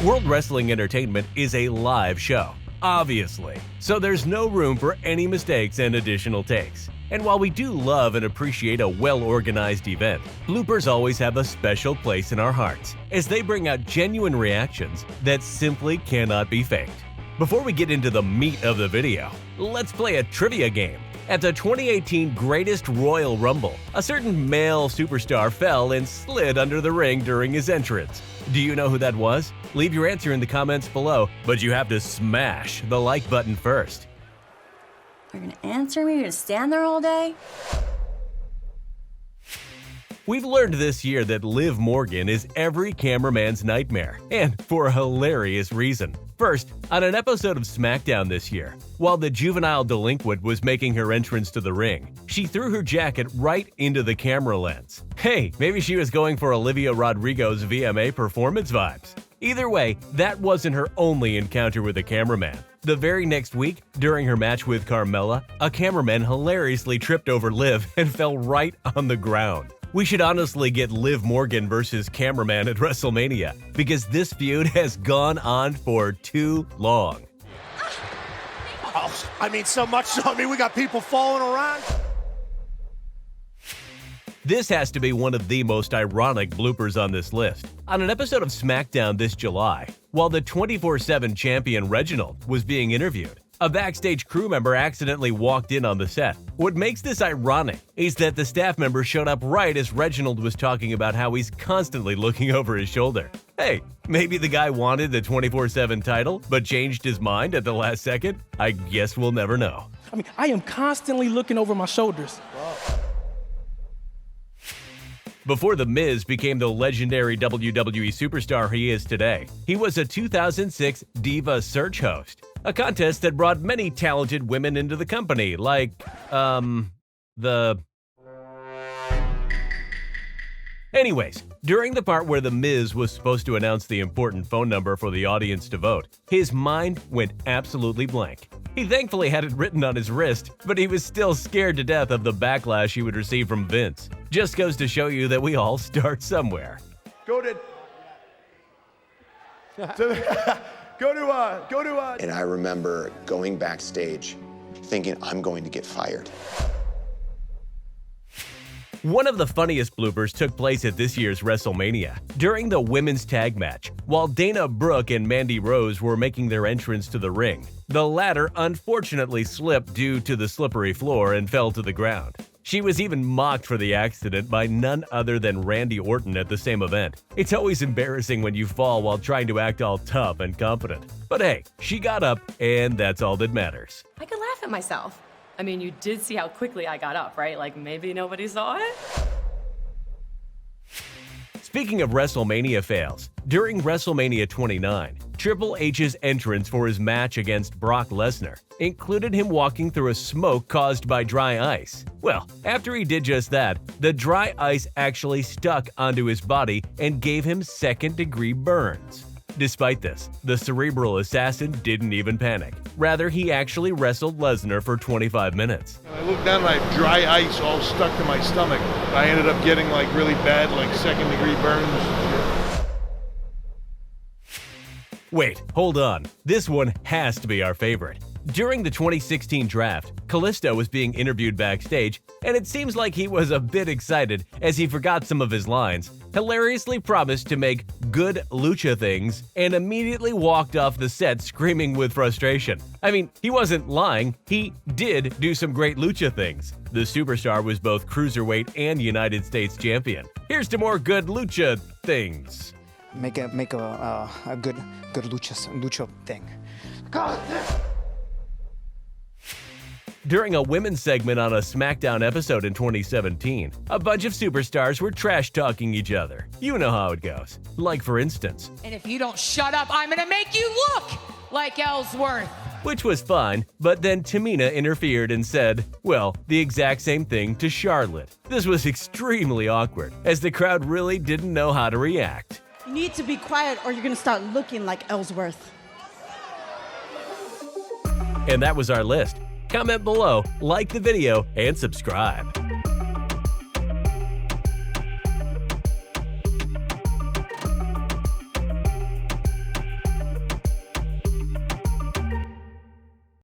World Wrestling Entertainment is a live show, obviously, so there's no room for any mistakes and additional takes. And while we do love and appreciate a well-organized event, bloopers always have a special place in our hearts, as they bring out genuine reactions that simply cannot be faked. Before we get into the meat of the video, let's play a trivia game. At the 2018 Greatest Royal Rumble, a certain male superstar fell and slid under the ring during his entrance. Do you know who that was? Leave your answer in the comments below, but you have to smash the like button first. You're gonna answer me? You're gonna stand there all day? We've learned this year that Liv Morgan is every cameraman's nightmare, and for a hilarious reason. First, on an episode of SmackDown this year, while the juvenile delinquent was making her entrance to the ring, she threw her jacket right into the camera lens. Hey, maybe she was going for Olivia Rodrigo's VMA performance vibes. Either way, that wasn't her only encounter with a cameraman. The very next week, during her match with Carmella, a cameraman hilariously tripped over Liv and fell right on the ground. We should honestly get Liv Morgan versus Cameraman at Wrestlemania, because this feud has gone on for too long. Oh, I mean, so much so, we got people falling around. This has to be one of the most ironic bloopers on this list. On an episode of SmackDown this July, while the 24/7 champion Reginald was being interviewed, a backstage crew member accidentally walked in on the set. What makes this ironic is that the staff member showed up right as Reginald was talking about how he's constantly looking over his shoulder. Hey, maybe the guy wanted the 24/7 title, but changed his mind at the last second? I guess we'll never know. I am constantly looking over my shoulders. Before The Miz became the legendary WWE superstar he is today, he was a 2006 Diva Search host, a contest that brought many talented women into the company, like, Anyways, during the part where The Miz was supposed to announce the important phone number for the audience to vote, his mind went absolutely blank. He thankfully had it written on his wrist, but he was still scared to death of the backlash he would receive from Vince. Just goes to show you that we all start somewhere. Go to. And I remember going backstage thinking I'm going to get fired. One of the funniest bloopers took place at this year's WrestleMania, during the women's tag match, while Dana Brooke and Mandy Rose were making their entrance to the ring. The latter unfortunately slipped due to the slippery floor and fell to the ground. She was even mocked for the accident by none other than Randy Orton at the same event. It's always embarrassing when you fall while trying to act all tough and confident. But hey, she got up, and that's all that matters. I could laugh at myself. I mean, you did see how quickly I got up, right? Like, maybe nobody saw it? Speaking of WrestleMania fails, during WrestleMania 29, Triple H's entrance for his match against Brock Lesnar included him walking through a smoke caused by dry ice. Well, after he did just that, the dry ice actually stuck onto his body and gave him second-degree burns. Despite this, the cerebral assassin didn't even panic. Rather, he actually wrestled Lesnar for 25 minutes. I looked down and I had dry ice all stuck to my stomach. I ended up getting like really bad, like second-degree burns. Wait, hold on. This one has to be our favorite. During the 2016 draft, Kalisto was being interviewed backstage, and it seems like he was a bit excited as he forgot some of his lines, hilariously promised to make good lucha things, and immediately walked off the set screaming with frustration. I mean, he wasn't lying, he did do some great lucha things. The superstar was both cruiserweight and United States champion. Here's to more good lucha things. Make a good lucha thing. God. During a women's segment on a SmackDown episode in 2017, a bunch of superstars were trash-talking each other. You know how it goes. Like, for instance, and if you don't shut up, I'm gonna make you look like Ellsworth. Which was fine, but then Tamina interfered and said, well, the exact same thing to Charlotte. This was extremely awkward, as the crowd really didn't know how to react. You need to be quiet or you're gonna start looking like Ellsworth. And that was our list. Comment below, like the video, and subscribe.